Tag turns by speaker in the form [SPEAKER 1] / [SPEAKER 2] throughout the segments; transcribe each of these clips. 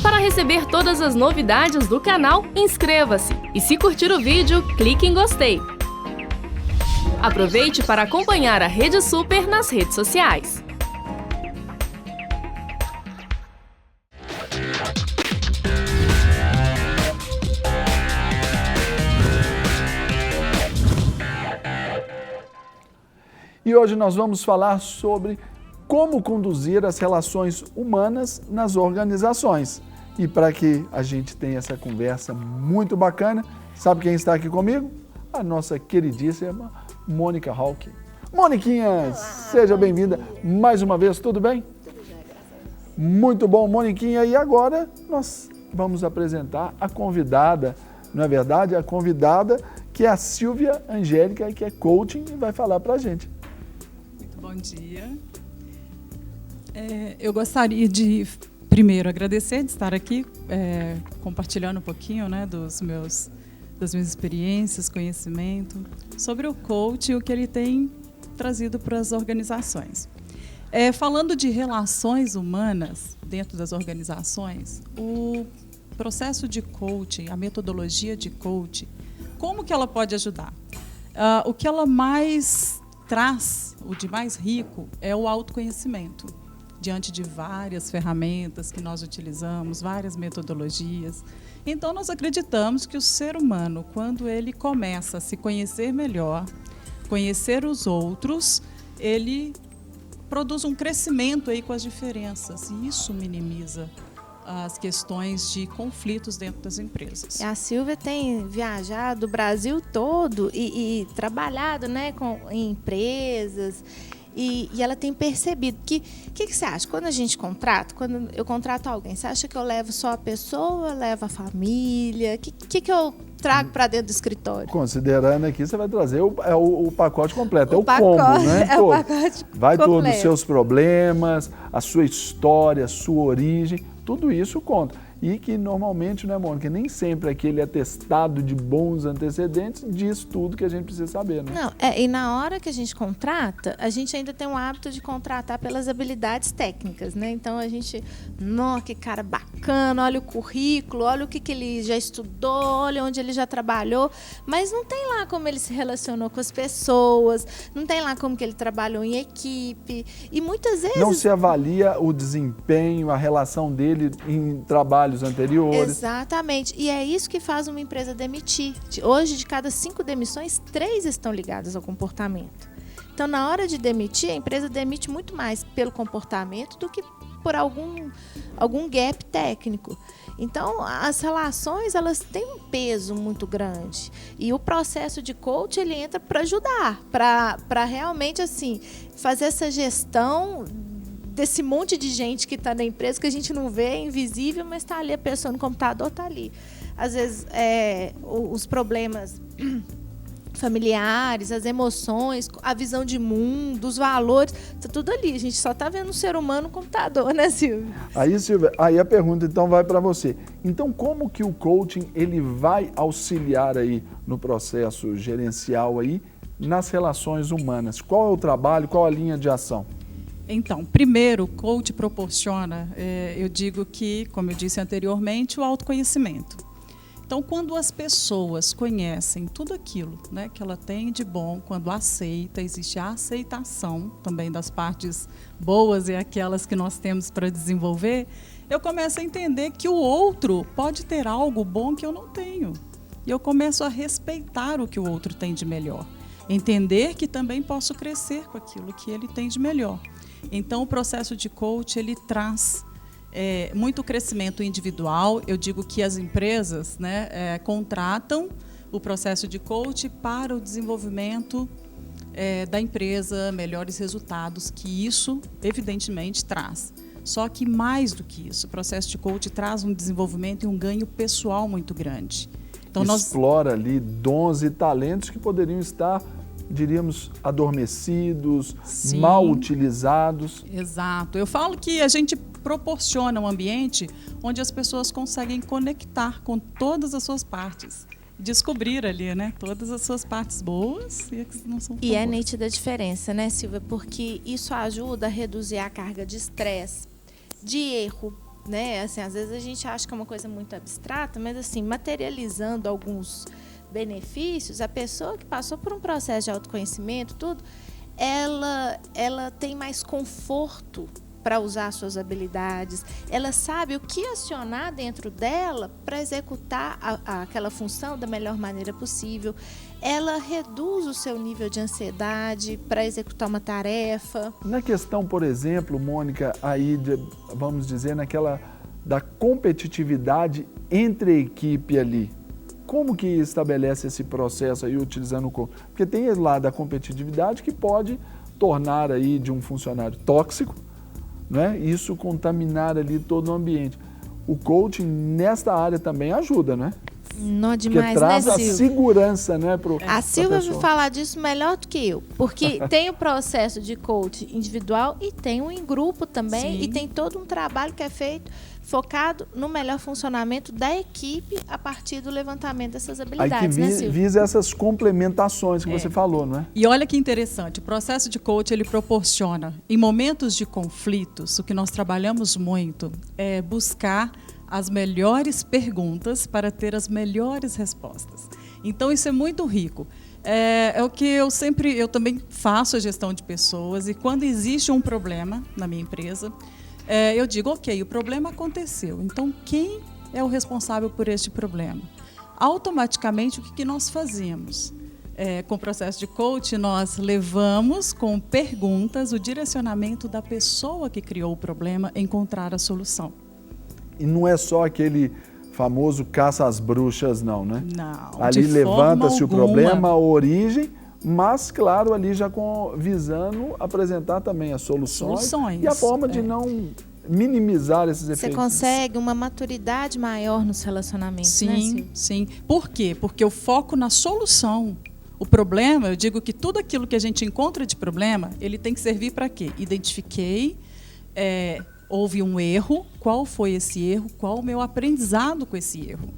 [SPEAKER 1] Para receber todas as novidades do canal, inscreva-se e se curtir o vídeo, clique em gostei. Aproveite para acompanhar a Rede Super nas redes sociais.
[SPEAKER 2] E hoje nós vamos falar sobre como conduzir as relações humanas nas organizações. E para que a gente tenha essa conversa muito bacana, sabe quem está aqui comigo? A nossa queridíssima Mônica Hawk. Moniquinha, olá, seja bem-vinda mais uma vez, tudo bem?
[SPEAKER 3] Tudo bem, graças a Deus.
[SPEAKER 2] Muito bom, Moniquinha. E agora nós vamos apresentar a convidada, não é verdade? A convidada que é a Silvia Angélica, que é coaching e vai falar para a gente.
[SPEAKER 4] Muito bom dia. Eu gostaria de, primeiro, agradecer de estar aqui compartilhando um pouquinho, né, das minhas experiências, conhecimento sobre o coach e o que ele tem trazido para as organizações. Falando de relações humanas dentro das organizações, o processo de coaching, a metodologia de coaching, como que ela pode ajudar? O que ela mais traz, o de mais rico, é o autoconhecimento. Diante de várias ferramentas que nós utilizamos, várias metodologias. Então, nós acreditamos que o ser humano, quando ele começa a se conhecer melhor, conhecer os outros, ele produz um crescimento aí com as diferenças. E isso minimiza as questões de conflitos dentro das empresas.
[SPEAKER 3] A Silvia tem viajado o Brasil todo e trabalhado, né, em empresas. E ela tem percebido que você acha? Quando a gente contrata, quando eu contrato alguém, você acha que eu levo só a pessoa, levo a família? O que eu trago para dentro do escritório?
[SPEAKER 2] Considerando aqui, você vai trazer o pacote completo,
[SPEAKER 3] o pacote,
[SPEAKER 2] combo, né?
[SPEAKER 3] É o pacote
[SPEAKER 2] vai
[SPEAKER 3] completo.
[SPEAKER 2] todos os seus problemas, a sua história, a sua origem, tudo isso conta. E que normalmente, né, Mônica, nem sempre aquele atestado de bons antecedentes diz tudo que a gente precisa saber, né?
[SPEAKER 3] Não, e na hora que a gente contrata, a gente ainda tem o hábito de contratar pelas habilidades técnicas, né? Então a gente, nossa, que cara bacana, olha o currículo, olha o que ele já estudou, olha onde ele já trabalhou, mas não tem lá como ele se relacionou com as pessoas, não tem lá como que ele trabalhou em equipe, e muitas vezes...
[SPEAKER 2] Não se avalia o desempenho, a relação dele em trabalhos anteriores.
[SPEAKER 3] Exatamente. E é isso que faz uma empresa demitir. Hoje, de cada 5 demissões, 3 estão ligadas ao comportamento. Então, na hora de demitir, a empresa demite muito mais pelo comportamento do que por algum gap técnico. Então, as relações, elas têm um peso muito grande. E o processo de coach, ele entra para ajudar, para realmente, assim, fazer essa gestão desse monte de gente que está na empresa, que a gente não vê, é invisível, mas está ali, a pessoa no computador está ali. Às vezes, os problemas familiares, as emoções, a visão de mundo, os valores, está tudo ali. A gente só está vendo um ser humano no computador, né, Silvia?
[SPEAKER 2] Aí, Silvia, aí a pergunta então vai para você. Então, como que o coaching ele vai auxiliar aí no processo gerencial aí nas relações humanas? Qual é o trabalho, qual a linha de ação?
[SPEAKER 4] Então, primeiro, o coach proporciona, eu digo que, como eu disse anteriormente, o autoconhecimento. Então, quando as pessoas conhecem tudo aquilo, né, que ela tem de bom, quando aceita, existe a aceitação também das partes boas e aquelas que nós temos para desenvolver, eu começo a entender que o outro pode ter algo bom que eu não tenho. E eu começo a respeitar o que o outro tem de melhor. Entender que também posso crescer com aquilo que ele tem de melhor. Então, o processo de coach, ele traz muito crescimento individual. Eu digo que as empresas, né, contratam o processo de coach para o desenvolvimento da empresa, melhores resultados, que isso, evidentemente, traz. Só que, mais do que isso, o processo de coach traz um desenvolvimento e um ganho pessoal muito grande. Então,
[SPEAKER 2] explora ali dons e talentos que poderiam estar, diríamos, adormecidos,
[SPEAKER 4] Sim,
[SPEAKER 2] mal utilizados.
[SPEAKER 4] Exato. Eu falo que a gente proporciona um ambiente onde as pessoas conseguem conectar com todas as suas partes. Descobrir ali, né, todas as suas partes boas e as que não são tão boas.
[SPEAKER 3] Nítida a diferença, né, Silvia? Porque isso ajuda a reduzir a carga de estresse, de erro, né? Assim, às vezes a gente acha que é uma coisa muito abstrata, mas assim, materializando alguns benefícios, a pessoa que passou por um processo de autoconhecimento, tudo, ela tem mais conforto para usar suas habilidades, ela sabe o que acionar dentro dela para executar aquela função da melhor maneira possível, ela reduz o seu nível de ansiedade para executar uma tarefa.
[SPEAKER 2] Na questão, por exemplo, Mônica, aí, vamos dizer, naquela da competitividade entre a equipe ali, como que estabelece esse processo aí utilizando o coach? Porque tem esse lado da competitividade que pode tornar aí de um funcionário tóxico, né? Isso contaminar ali todo o ambiente. O coaching nesta área também ajuda, né?
[SPEAKER 3] Não demais,
[SPEAKER 2] que traz
[SPEAKER 3] né,
[SPEAKER 2] a
[SPEAKER 3] Silvia?
[SPEAKER 2] segurança, né?
[SPEAKER 3] A Silvia vai falar disso melhor do que eu, porque tem o processo de coaching individual e tem um em grupo também. Sim. E tem todo um trabalho que é feito focado no melhor funcionamento da equipe a partir do levantamento dessas habilidades,
[SPEAKER 2] né, Silvia? Visa essas complementações que você falou, não é?
[SPEAKER 4] E olha que interessante, o processo de coaching ele proporciona, em momentos de conflitos, o que nós trabalhamos muito é buscar as melhores perguntas para ter as melhores respostas. Então, isso é muito rico. É o que eu também faço a gestão de pessoas, e quando existe um problema na minha empresa, eu digo, ok, o problema aconteceu, então quem é o responsável por este problema? Automaticamente, o que nós fazemos? Com o processo de coaching, nós levamos com perguntas o direcionamento da pessoa que criou o problema a encontrar a solução.
[SPEAKER 2] E não é só aquele famoso caça às bruxas, não, né?
[SPEAKER 4] Não,
[SPEAKER 2] ali levanta-se o problema, a origem, mas, claro, ali já visando apresentar também as soluções e a forma de não minimizar esses efeitos.
[SPEAKER 3] Você consegue uma maturidade maior nos relacionamentos,
[SPEAKER 4] sim,
[SPEAKER 3] né, Silvia?
[SPEAKER 4] Sim. Por quê? Porque eu foco na solução. O problema, eu digo que tudo aquilo que a gente encontra de problema, ele tem que servir para quê? Identifiquei, houve um erro, qual foi esse erro, qual o meu aprendizado com esse erro?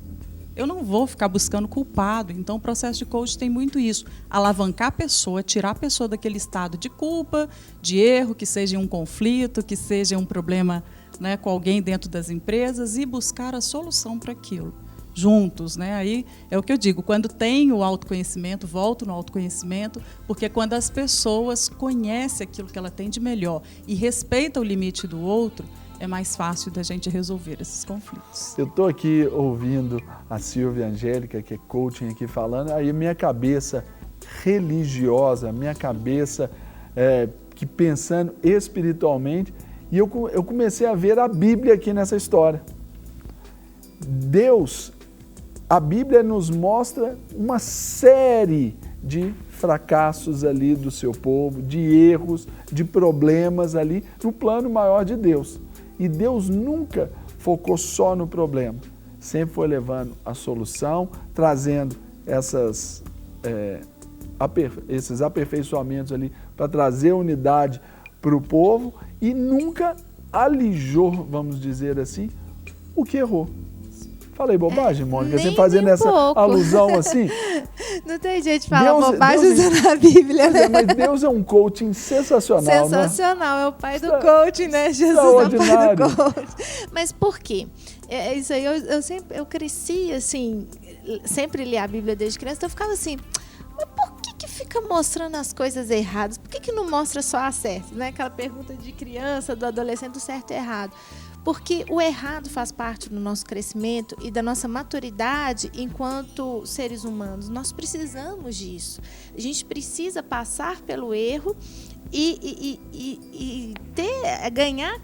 [SPEAKER 4] Eu não vou ficar buscando culpado. Então, o processo de coaching tem muito isso. Alavancar a pessoa, tirar a pessoa daquele estado de culpa, de erro, que seja um conflito, que seja um problema, né, com alguém dentro das empresas, e buscar a solução para aquilo. Juntos, né? Aí é o que eu digo, quando tem o autoconhecimento, volto no autoconhecimento, porque quando as pessoas conhecem aquilo que ela tem de melhor e respeitam o limite do outro, é mais fácil da gente resolver esses conflitos.
[SPEAKER 2] Eu estou aqui ouvindo a Silvia Angélica, que é coaching aqui falando, aí minha cabeça religiosa, minha cabeça que pensando espiritualmente, e eu comecei a ver a Bíblia aqui nessa história. A Bíblia nos mostra uma série de fracassos ali do seu povo, de erros, de problemas ali no plano maior de Deus. E Deus nunca focou só no problema, sempre foi levando a solução, trazendo esses aperfeiçoamentos ali para trazer unidade para o povo e nunca alijou, vamos dizer assim, o que errou. Falei bobagem, Mônica? Você fazendo essa alusão assim?
[SPEAKER 3] Não tem jeito de falar bobagem usando a Bíblia, né?
[SPEAKER 2] Mas Deus é um coaching sensacional,
[SPEAKER 3] sensacional, né? É o pai do coaching, né? Jesus é o pai do coaching. Mas por quê? Isso aí, eu cresci, assim, sempre li a Bíblia desde criança, então eu ficava assim, mas por que fica mostrando as coisas erradas? Por que não mostra só as certas? Né? Aquela pergunta de criança, do adolescente, do certo e errado. Porque o errado faz parte do nosso crescimento e da nossa maturidade enquanto seres humanos. Nós precisamos disso. A gente precisa passar pelo erro e ganhar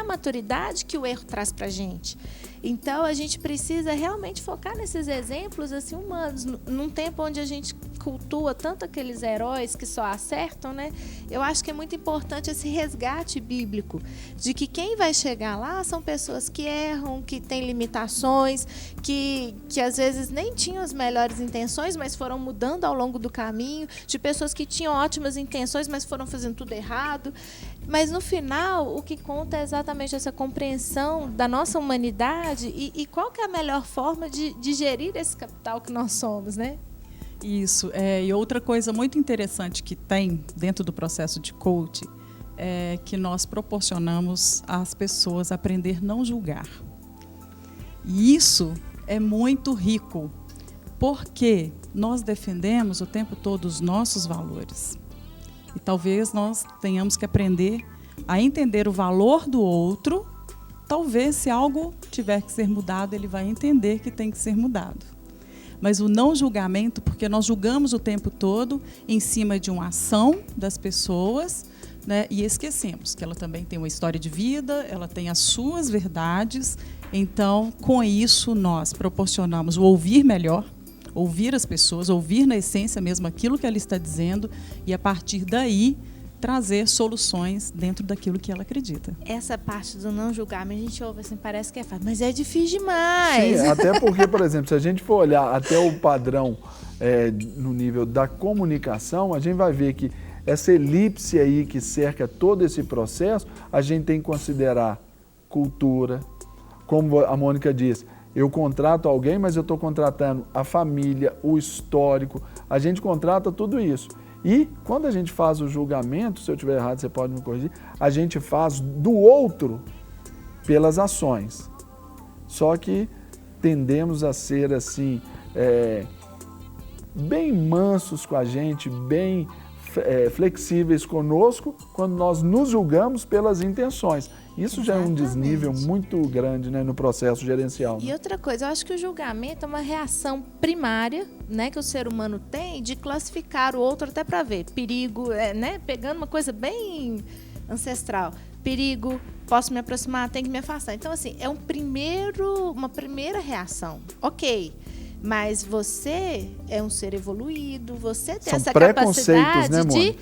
[SPEAKER 3] a maturidade que o erro traz para a gente. Então, a gente precisa realmente focar nesses exemplos assim, humanos. Num tempo onde a gente cultua tanto aqueles heróis que só acertam, né? Eu acho que é muito importante esse resgate bíblico de que quem vai chegar lá são pessoas que erram, que têm limitações, que às vezes nem tinham as melhores intenções, mas foram mudando ao longo do caminho, de pessoas que tinham ótimas intenções, mas foram fazendo tudo errado. Mas no final, o que conta é exatamente essa compreensão da nossa humanidade e qual que é a melhor forma de gerir esse capital que nós somos, né?
[SPEAKER 4] Isso. E outra coisa muito interessante que tem dentro do processo de coaching que nós proporcionamos às pessoas aprender a não julgar. E isso é muito rico, porque nós defendemos o tempo todo os nossos valores. E talvez nós tenhamos que aprender a entender o valor do outro. Talvez, se algo tiver que ser mudado, ele vai entender que tem que ser mudado. Mas o não julgamento, porque nós julgamos o tempo todo em cima de uma ação das pessoas, né, e esquecemos que ela também tem uma história de vida, ela tem as suas verdades. Então, com isso, nós proporcionamos o ouvir melhor, ouvir as pessoas, ouvir na essência mesmo aquilo que ela está dizendo e, a partir daí, trazer soluções dentro daquilo que ela acredita.
[SPEAKER 3] Essa parte do não julgamento, a gente ouve assim, parece que é fácil, mas é difícil demais.
[SPEAKER 2] Sim, até porque, por exemplo, se a gente for olhar até o padrão no nível da comunicação, a gente vai ver que essa elipse aí que cerca todo esse processo, a gente tem que considerar cultura, como a Mônica disse, eu contrato alguém, mas eu estou contratando a família, o histórico, a gente contrata tudo isso. E quando a gente faz o julgamento, se eu estiver errado, você pode me corrigir, a gente faz do outro pelas ações. Só que tendemos a ser assim, bem mansos com a gente, bem flexíveis conosco, quando nós nos julgamos pelas intenções. Isso já é um desnível muito grande, né, no processo gerencial. Né?
[SPEAKER 3] E outra coisa, eu acho que o julgamento é uma reação primária, né, que o ser humano tem de classificar o outro até para ver perigo, né, pegando uma coisa bem ancestral. Perigo, posso me aproximar, tenho que me afastar. Então, assim, é uma primeira reação. Ok, mas você é um ser evoluído, você tem essa capacidade, né, de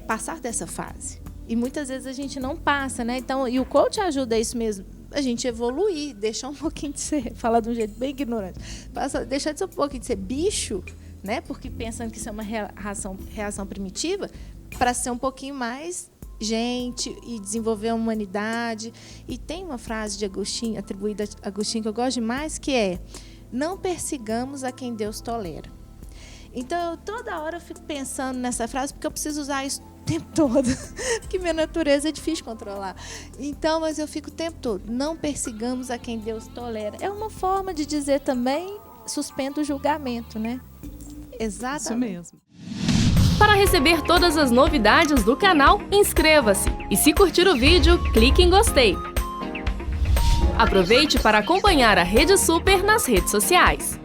[SPEAKER 3] passar dessa fase. E muitas vezes a gente não passa, né? Então, e o coach ajuda isso mesmo, a gente evoluir, deixar um pouquinho de ser, falar de um jeito bem ignorante, deixar de ser um pouquinho de ser bicho, né? Porque pensando que isso é uma reação primitiva, para ser um pouquinho mais gente e desenvolver a humanidade. E tem uma frase de Agostinho, atribuída a Agostinho, que eu gosto demais, que é: não persigamos a quem Deus tolera. Então, eu toda hora eu fico pensando nessa frase, porque eu preciso usar isso o tempo todo, porque minha natureza é difícil controlar. Então, mas eu fico o tempo todo, não persigamos a quem Deus tolera. É uma forma de dizer também, suspenda o julgamento, né? Exatamente.
[SPEAKER 4] Isso mesmo.
[SPEAKER 1] Para receber todas as novidades do canal, inscreva-se. E se curtir o vídeo, clique em gostei. Aproveite para acompanhar a Rede Super nas redes sociais.